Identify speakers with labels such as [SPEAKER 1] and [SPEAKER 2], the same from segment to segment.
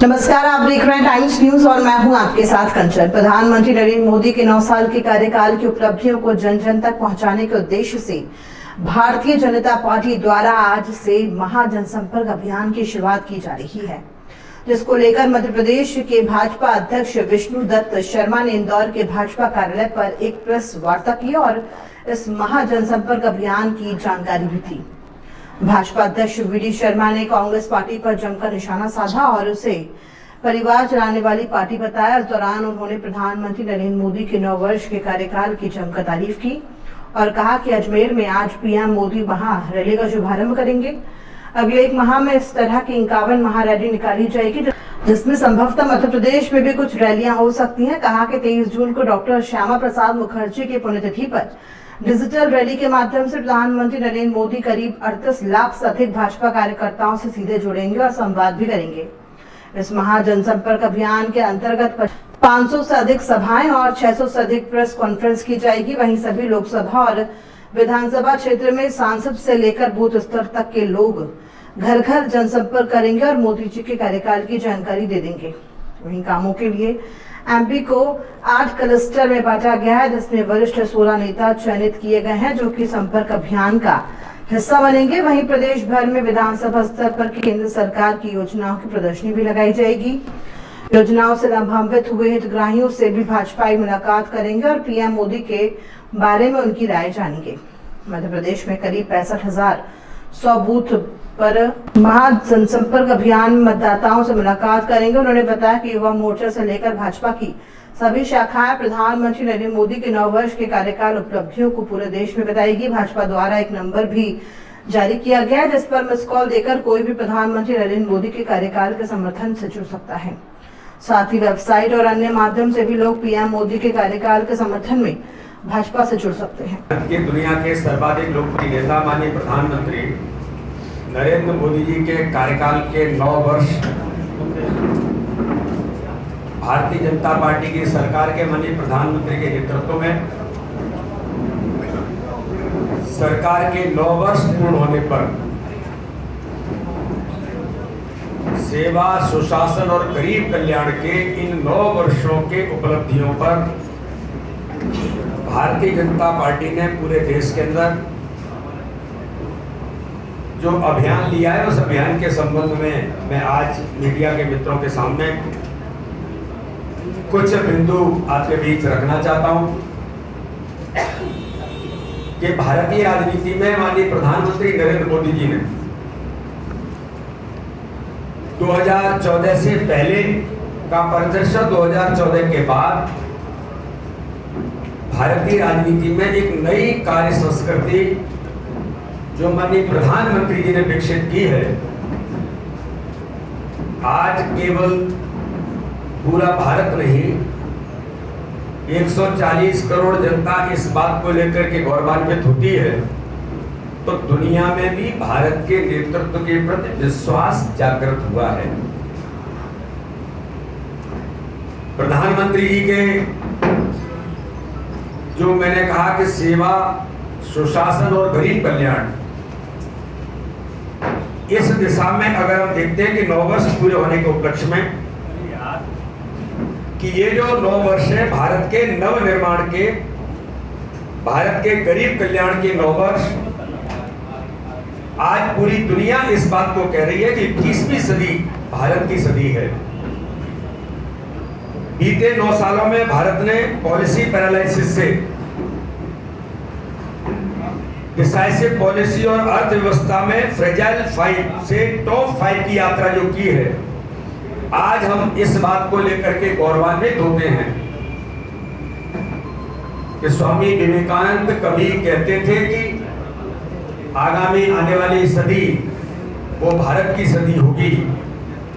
[SPEAKER 1] नमस्कार, आप देख रहे हैं टाइम्स न्यूज और मैं हूं आपके साथ कंचन। प्रधानमंत्री नरेंद्र मोदी के 9 साल के कार्यकाल की उपलब्धियों को जन जन तक पहुंचाने के उद्देश्य से भारतीय जनता पार्टी द्वारा आज से महाजनसंपर्क अभियान की शुरुआत की जा रही है, जिसको लेकर मध्य प्रदेश के भाजपा अध्यक्ष विष्णु दत्त शर्मा ने इंदौर के भाजपा कार्यालय पर एक प्रेस वार्ता की और इस महाजनसंपर्क अभियान की जानकारी भी दी। भाजपा अध्यक्ष वी शर्मा ने कांग्रेस पार्टी पर जमकर निशाना साधा और उसे परिवार चलाने वाली पार्टी बताया। इस दौरान उन्होंने प्रधानमंत्री नरेंद्र मोदी के 9 वर्ष के कार्यकाल की जमकर तारीफ की और कहा कि अजमेर में आज पीएम मोदी महारैली का शुभारंभ करेंगे। अगले 1 माह में इस तरह की 51 महारैली निकाली जाएगी, जिसमें संभवतः मध्य प्रदेश में भी कुछ रैलियां हो सकती हैं। कहा कि 23 जून को डॉक्टर श्यामा प्रसाद मुखर्जी की पुण्यतिथि पर डिजिटल रैली के माध्यम से प्रधानमंत्री नरेंद्र मोदी करीब 38 लाख से अधिक भाजपा कार्यकर्ताओं से सीधे जुड़ेंगे और संवाद भी करेंगे। इस महाजनसंपर्क अभियान के अंतर्गत 500 से अधिक सभाएं और 600 से अधिक प्रेस कॉन्फ्रेंस की जाएगी। वहीं सभी लोकसभा और विधानसभा क्षेत्र में सांसद से लेकर बूथ स्तर तक के लोग घर घर जनसंपर्क करेंगे और मोदी जी के कार्यकाल की जानकारी दे देंगे। वहीं कामों के लिए एमपी को 8 क्लस्टर में बांटा गया है, जिसमें वरिष्ठ 16 नेता चयनित किए गए हैं, जो कि संपर्क अभियान का हिस्सा बनेंगे। वहीं प्रदेश भर में विधानसभा स्तर पर केंद्र सरकार की योजनाओं की प्रदर्शनी भी लगाई जाएगी। योजनाओं से लाभान्वित हुए हितग्राहियों से भी भाजपाई मुलाकात करेंगे और पीएम मोदी के बारे में उनकी राय जानेंगे। मध्य प्रदेश में करीब 65,100 बूथ पर महाजनसंपर्क अभियान मतदाताओं से मुलाकात करेंगे। उन्होंने बताया कि युवा मोर्चा से लेकर भाजपा की सभी शाखाएं प्रधानमंत्री नरेंद्र मोदी के 9 वर्ष के कार्यकाल उपलब्धियों को पूरे देश में बताएगी। भाजपा द्वारा एक नंबर भी जारी किया गया है, जिस पर मिस कॉल देकर कोई भी प्रधानमंत्री नरेंद्र मोदी के कार्यकाल के समर्थन से जुड़ सकता है। साथ ही वेबसाइट और अन्य माध्यम से भी लोग पीएम मोदी के कार्यकाल के समर्थन में भाजपा से जुड़ सकते हैं।
[SPEAKER 2] दुनिया के सर्वाधिक लोकप्रिय नेता माननीय प्रधानमंत्री नरेंद्र मोदी जी के कार्यकाल के 9 वर्ष भारतीय जनता पार्टी की सरकार के माननीय प्रधानमंत्री के नेतृत्व में सरकार के 9 वर्ष पूर्ण होने पर सेवा, सुशासन और गरीब कल्याण के इन 9 वर्षों के उपलब्धियों पर भारतीय जनता पार्टी ने पूरे देश के अंदर जो अभियान लिया है, उस अभियान के संबंध में मैं आज मीडिया के मित्रों के सामने कुछ बिंदु आपके बीच रखना चाहता हूं कि भारतीय राजनीति में माननीय प्रधानमंत्री नरेंद्र मोदी जी ने 2014 से पहले का परिदृश्य, 2014 के बाद भारतीय राजनीति में एक नई कार्य संस्कृति जो माननीय प्रधानमंत्री जी ने विकसित की है। आज केवल पूरा भारत नहीं, 140 करोड़ जनता इस बात को लेकर के गौरवान्वित होती है, तो दुनिया में भी भारत के नेतृत्व के प्रति विश्वास जागृत हुआ है। प्रधानमंत्री जी के जो मैंने कहा कि सेवा, सुशासन और गरीब कल्याण, इस दिशा में अगर हम देखते हैं कि 9 वर्ष पूरे होने के उपलक्ष्य में कि ये जो 9 वर्ष है भारत के नव निर्माण के, भारत के गरीब कल्याण के 9 वर्ष, आज पूरी दुनिया इस बात को कह रही है कि 21वीं सदी भारत की सदी है। बीते 9 सालों में भारत ने पॉलिसी पैरालिसिस से डिसाइसिव पॉलिसी और अर्थव्यवस्था में फ्रेजाइल 5 से टॉप 5 की यात्रा जो की है, आज हम इस बात को लेकर के गौरवान्वित होते हैं कि स्वामी विवेकानंद कभी कहते थे कि आगामी आने वाली सदी वो भारत की सदी होगी।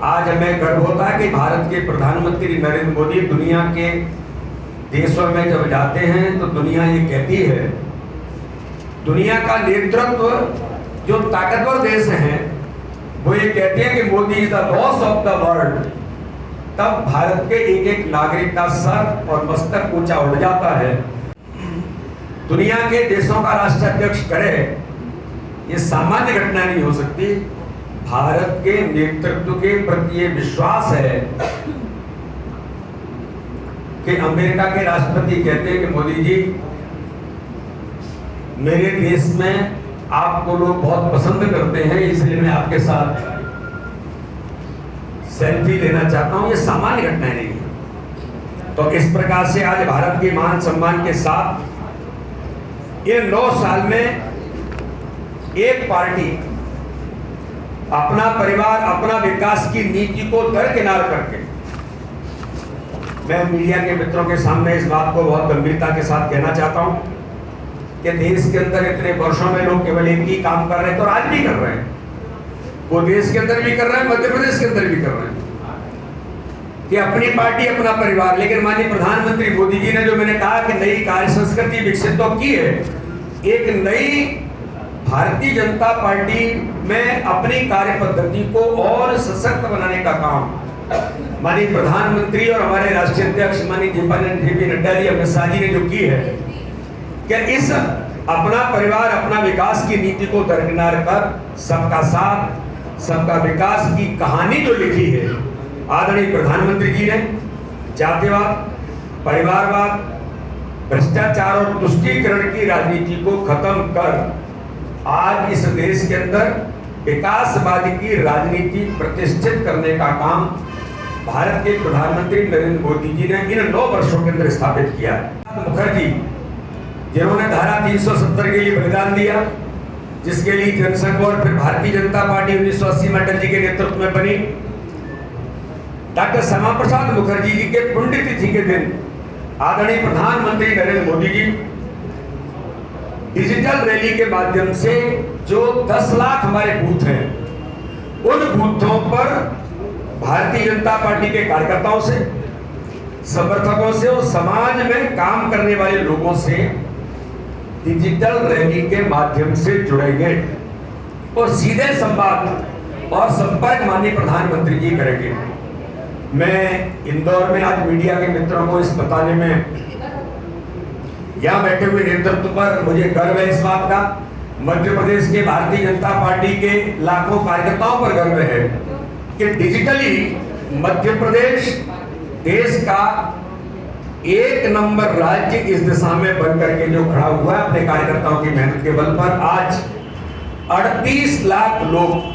[SPEAKER 2] आज हमें गर्व होता है कि भारत के प्रधानमंत्री नरेंद्र मोदी दुनिया के देशों में जब जाते हैं तो दुनिया ये कहती है, दुनिया का नेतृत्व जो ताकतवर देश हैं वो ये कहते हैं कि Modi is the boss of the world, तब भारत के एक एक नागरिक का सर और मस्तक ऊंचा उठ जाता है। दुनिया के देशों का राष्ट्राध्यक्ष करे, ये सामान्य घटना नहीं हो सकती। भारत के नेतृत्व के प्रति ये विश्वास है कि अमेरिका के राष्ट्रपति कहते हैं कि मोदी जी, मेरे देश में आपको लोग बहुत पसंद करते हैं, इसलिए मैं आपके साथ सेल्फी लेना चाहता हूं। ये सामान्य घटना नहीं है। तो इस प्रकार से आज भारत के मान सम्मान के साथ इन 9 साल में एक पार्टी अपना परिवार, अपना विकास की नीति को दरकिनार करके, मैं मीडिया के मित्रों के सामने इस बात को बहुत गंभीरता के साथ कहना चाहता हूं कि देश के अंदर इतने वर्षों में लोग केवल एक ही काम कर रहे हैं, तो आज भी कर रहे हैं। वो देश के अंदर भी कर रहे हैं, मध्य प्रदेश के अंदर भी कर रहे हैं कि अपनी पार्टी, अपना परिवार। लेकिन माननीय प्रधानमंत्री मोदी जी ने, जो मैंने कहा कि नई कार्य संस्कृति विकसित तो की है, एक नई भारतीय जनता पार्टी में अपनी कार्य पद्धति को और सशक्त बनाने का काम माननीय प्रधानमंत्री और हमारे राष्ट्रीय अध्यक्ष माननीय जेपी नड्डा जी, अमित शाह जी ने जो की है कि इस अपना परिवार, अपना विकास की नीति को दरकिनार कर सबका साथ, सबका विकास की कहानी जो लिखी है आदरणीय प्रधानमंत्री जी ने, जातिवाद, परिवारवाद, भ्रष्टाचार और तुष्टीकरण की राजनीति को खत्म कर आज इस देश के अंदर विकासवाद की राजनीति प्रतिष्ठित करने का काम भारत के प्रधानमंत्री नरेंद्र मोदी जी ने इन 9 वर्षों के अंदर स्थापित किया है। मुखर्जी, जिन्होंने धारा 370 के लिए बलिदान दिया, जिसके लिए जनसंघ और फिर भारतीय जनता पार्टी 1980 में अटल जी के नेतृत्व में बनी, डॉक्टर श्यामा प्रसाद मुखर्जी जी के पुण्यतिथि के दिन आदरणीय प्रधानमंत्री नरेंद्र मोदी जी डिजिटल रैली के माध्यम से जो 10 लाख हमारे बूथ हैं, उन बूथों पर भारतीय जनता पार्टी के कार्यकर्ताओं से, समर्थकों से और समाज में काम करने वाले लोगों से डिजिटल रैली के माध्यम से जुड़ेंगे और सीधे संवाद और संपर्क माननीय प्रधानमंत्री जी करेंगे। मैं इंदौर में आज मीडिया के मित्रों को इस बताने में, यहाँ बैठे हुए नेतृत्व पर मुझे गर्व है इस बात का, मध्य प्रदेश के भारतीय जनता पार्टी के लाखों कार्यकर्ताओं पर गर्व है कि डिजिटली मध्य प्रदेश देश का 1 नंबर राज्य इस दिशा में बन करके जो खड़ा हुआ है अपने कार्यकर्ताओं की मेहनत के बल पर। आज 38 लाख लोग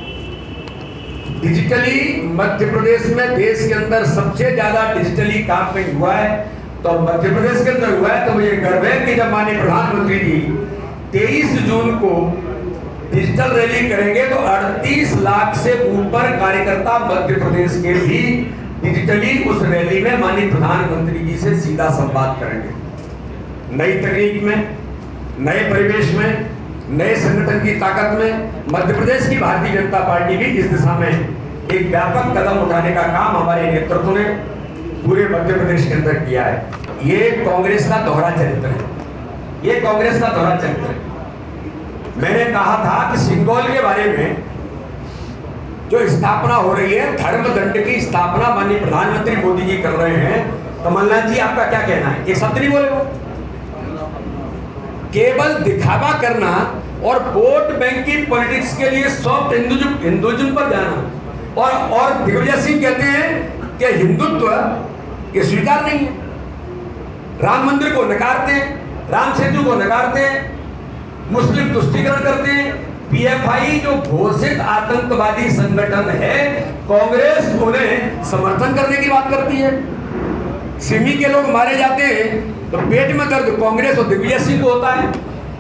[SPEAKER 2] डिजिटली, मध्य प्रदेश में देश के अंदर सबसे ज्यादा डिजिटली काम पे हुआ है तो मध्य प्रदेश के अंदर हुआ है। तो मुझे गर्व है कि जब माननीय प्रधानमंत्री जी 23 जून को डिजिटल रैली करेंगे तो 38 लाख से ऊपर कार्यकर्ता मध्य प्रदेश के भी डिजिटली उस रैली में माननीय प्रधानमंत्री जी से सीधा संवाद करेंगे। नई तकनीक में, नए परिवेश में, नए संगठन की ताकत में मध्य प्रदेश की भारतीय जनता पार्टी भी इस दिशा में एक व्यापक कदम उठाने का काम हमारे नेतृत्व ने पूरे मध्य प्रदेश के अंदर किया है। ये कांग्रेस का दोहरा चरित्र है, ये कांग्रेस का दोहरा चरित्र है। मैंने कहा था कि सिंगोल के बारे में जो स्थापना हो रही है, धर्म दंड की स्थापना माननीय प्रधानमंत्री मोदी जी कर रहे हैं। कमलनाथ जी, आपका क्या कहना है? एक शब्द नहीं बोले वो, केवल दिखावा करना और वोट बैंक की पॉलिटिक्स के लिए सॉफ्ट हिंदुइज्म पर जाना और दिग्विजय सिंह कहते हैं कि हिंदुत्व ये स्वीकार नहीं है, राम मंदिर को नकारते हैं, राम सेतु को नकारते हैं, मुस्लिम तुष्टीकरण करते हैं। पीएफआई जो घोषित आतंकवादी संगठन है, कांग्रेस उन्हें समर्थन करने की बात करती है। सिमी के लोग मारे जाते हैं तो पेट में दर्द कांग्रेस और दिग्विजय सिंह को होता है।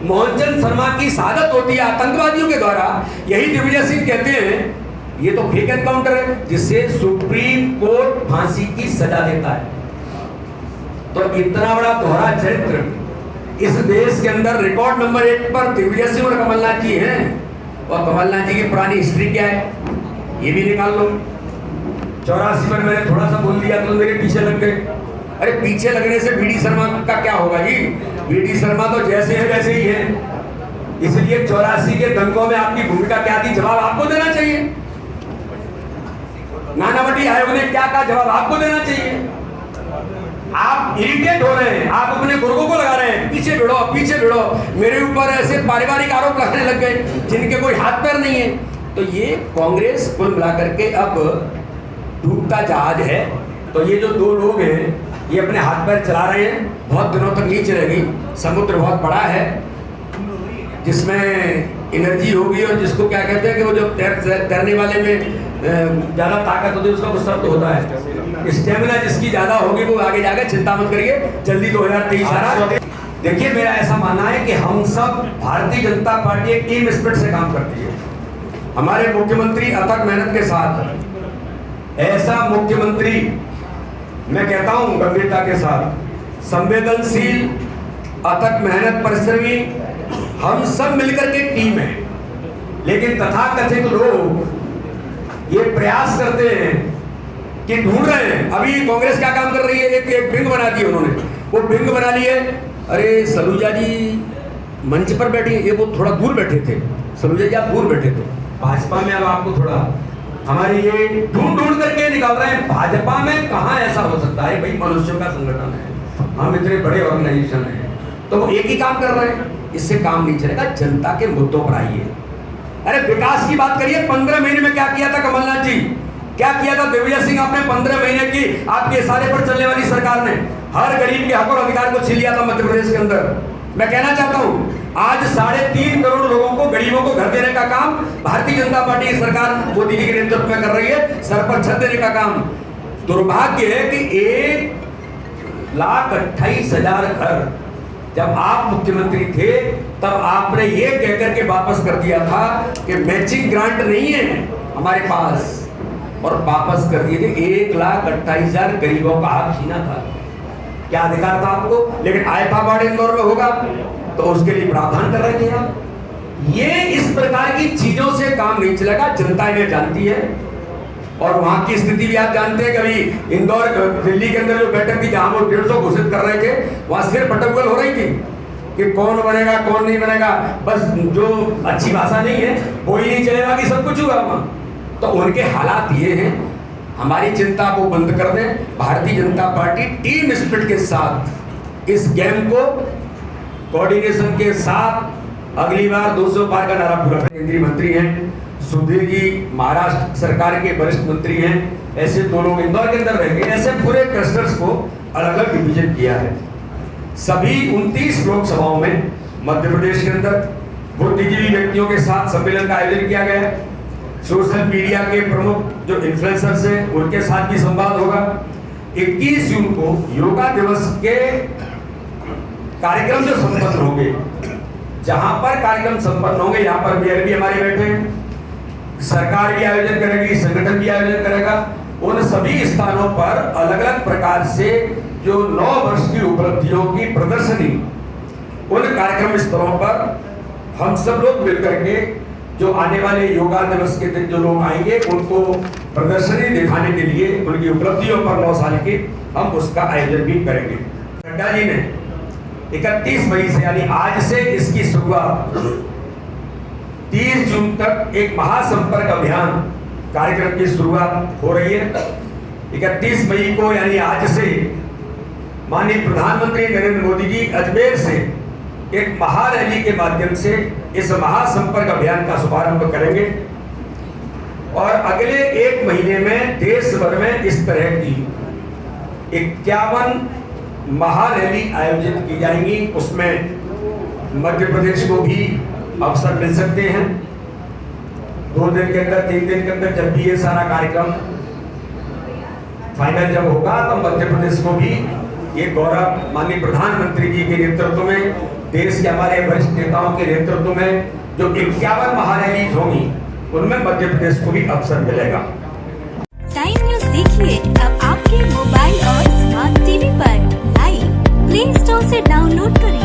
[SPEAKER 2] मोहनचंद शर्मा की शहादत होती है आतंकवादियों के द्वारा, यही दिग्विजय सिंह कहते हैं ये तो फेक एनकाउंटर है जिससे सुप्रीम कोर्ट फांसी की सजा देता है। तो इतना बड़ा दोहरा चरित्र इस देश के अंदर रिकॉर्ड नंबर 1 पर दिग्विजय सिंह और कमलनाथ जी हैं। और कमलनाथ जी की पुरानी हिस्ट्री क्या है ये भी निकाल लो। 84 में मैंने थोड़ा सा बोल दिया तो मेरे पीछे लग गए। अरे पीछे लगने से बीडी शर्मा का क्या होगा जी? बीडी शर्मा तो जैसे है वैसे ही है। इसलिए 84 के दंगों में आपकी भूमिका क्या थी, जवाब आपको देना चाहिए। नानावटी आयोग ने क्या कहा, जवाब आपको देना चाहिए। आप इरिटेट हो रहे हैं, आप अपने गुर्गों को लगा रहे हैं, पीछे भिड़ो। मेरे ऊपर ऐसे पारिवारिक आरोप लगने लग गए जिनके कोई हाथ पैर नहीं है। तो ये कांग्रेस कुल मिलाकर के अब डूबता जहाज है। तो ये जो दो लोग हैं ये अपने हाथ पैर चला रहे हैं, बहुत दिनों तक नहीं चलेगी। समुद्र बहुत बड़ा है जिसमें एनर्जी होगी, और जिसको क्या कहते हैं कि वो जो तैरने वाले में ज़्यादा ताकत होती है उसका कुछ शब्द होता है, स्टेमिना जिसकी ज़्यादा होगी वो आगे जाकर, चिंता मत करिए, जल्दी 2023 आ रहा है। देखिए मेरा ऐसा मानना है कि हम सब भारतीय जनता पार्टी एक टीम स्पिरिट से काम करती है। हमारे मुख्यमंत्री अथक मेहनत के साथ, ऐसा मुख्यमंत्री मैं कहता हूं गंभीरता के साथ, संवेदनशील, अथक मेहनत परिश्रमी, हम सब मिलकर के टीम है। लेकिन तथाकथित लोग ये प्रयास करते हैं कि ढूंढ रहे हैं, अभी कांग्रेस क्या काम कर रही है, एक विंग बना दी उन्होंने, वो विंग बना ली है। अरे सलूजा जी मंच पर बैठे, ये वो थोड़ा दूर बैठे थे, सलूजा जी आप दूर बैठे थे भाजपा में, अब आपको थोड़ा हमारे ये ढूंढ करके निकाल रहे हैं। भाजपा में कहाँ ऐसा हो सकता है भाई, मनुष्यों का संगठन है, हम इतने बड़े ऑर्गेनाइजेशन हैं, तो वो एक ही काम कर रहे हैं, इससे काम नहीं चलेगा। जनता के मुद्दों पर आइए। अरे विकास की बात करिए, 15 महीने में क्या किया था कमलनाथ जी, क्या किया था दिग्विजय सिंह, आपने 15 महीने की आपके इशारे पर चलने वाली सरकार ने हर गरीब के हक और अधिकार को छीन लिया था मध्य प्रदेश के अंदर। मैं कहना चाहता हूं आज 3.5 करोड़ लोगों को, गरीबों को घर देने का काम भारतीय जनता पार्टी की सरकार मोदी जी के नेतृत्व में कर रही है, सर पर छत देने का काम। दुर्भाग्य है कि 1,28,000 घर जब आप मुख्यमंत्री थे तब आपने ये कहकर के वापस कर दिया था कि मैचिंग ग्रांट नहीं है हमारे पास, और वापस कर दिए थे। 1,28,000 गरीबों का हक छीना था, क्या अधिकार था आपको, लेकिन आयफा वार्ड इंदौर में होगा तो उसके लिए प्रावधान कर रहे थे आप। ये इस प्रकार की चीजों से काम नहीं चलेगा, जनता इन्हें जानती है। और वहां की स्थिति भी आप जानते हैं, कभी इंदौर दिल्ली के अंदर जो बैठक थी जहां वो 150 घोषित कर रहे थे, वहां सिर्फ बटकबल हो रही थी कि कौन बनेगा कौन नहीं बनेगा, बस जो अच्छी भाषा नहीं है वो ही नहीं चलेगा कि सब कुछ हुआ वहां। तो उनके हालात ये हैं, हमारी चिंता को बंद कर दें। Bharatiya Janata party team spirit के साथ इस गेम को कोऑर्डिनेशन के साथ अगली बार 200 पार का नारा पूरा। केंद्रीय मंत्री हैं सुधीर जी, महाराष्ट्र सरकार के वरिष्ठ मंत्री हैं, ऐसे दो लोग इंदौर के अंदर रहेंगे। ऐसे पूरे क्लस्टर्स को अलग अलग डिवीजन किया है। सभी 29 लोकसभाओं में मध्य प्रदेश के अंदर बुद्धिजीवी व्यक्तियों के साथ सम्मेलन का आयोजन किया गया है। सोशल मीडिया के प्रमुख जो इन्फ्लुएंसर्स हैं उनके साथ भी संवाद होगा। 21 जून को योगा दिवस के कार्यक्रम जो संपन्न होंगे, जहां पर कार्यक्रम संपन्न होंगे यहाँ पर मेयर भी हमारे बैठे हैं, सरकार भी आयोजन करेगी, संगठन भी आयोजन करेगा। उन सभी स्थानों पर अलग अलग प्रकार से जो 9 वर्ष की उपलब्धियों की प्रदर्शनी, उन कार्यक्रम स्थलों पर हम सब लोग मिलकर के जो आने वाले योगा दिवस के दिन जो लोग आएंगे उनको प्रदर्शनी दिखाने के लिए उनकी उपलब्धियों पर 9 साल की हम उसका आयोजन भी करेंगे। नड्डा जी ने 31 मई से यानी आज से इसकी शुरुआत 30 जून तक एक महासंपर्क अभियान कार्यक्रम की शुरुआत हो रही है। 31 मई को यानी आज से माननीय प्रधानमंत्री नरेंद्र मोदी जी अजमेर से एक महारैली के माध्यम से इस महासंपर्क अभियान का शुभारंभ करेंगे और अगले 1 महीने में देश भर में इस तरह की 51 महारैली आयोजित की जाएंगी। उसमें मध्य प्रदेश को भी अवसर मिल सकते हैं। 2 दिन के अंदर 3 दिन के अंदर जब भी ये सारा कार्यक्रम फाइनल जब होगा तो मध्य प्रदेश को भी ये गौरव माननीय प्रधानमंत्री जी के नेतृत्व में, देश के हमारे वरिष्ठ नेताओं के नेतृत्व में जो 51 महारैली होंगी उनमें मध्य प्रदेश को भी अवसर मिलेगा।
[SPEAKER 3] टाइम न्यूज़ देखिए अब आपके मोबाइल और स्मार्ट टीवी पर। लाइव प्ले स्टोर से डाउनलोड करें।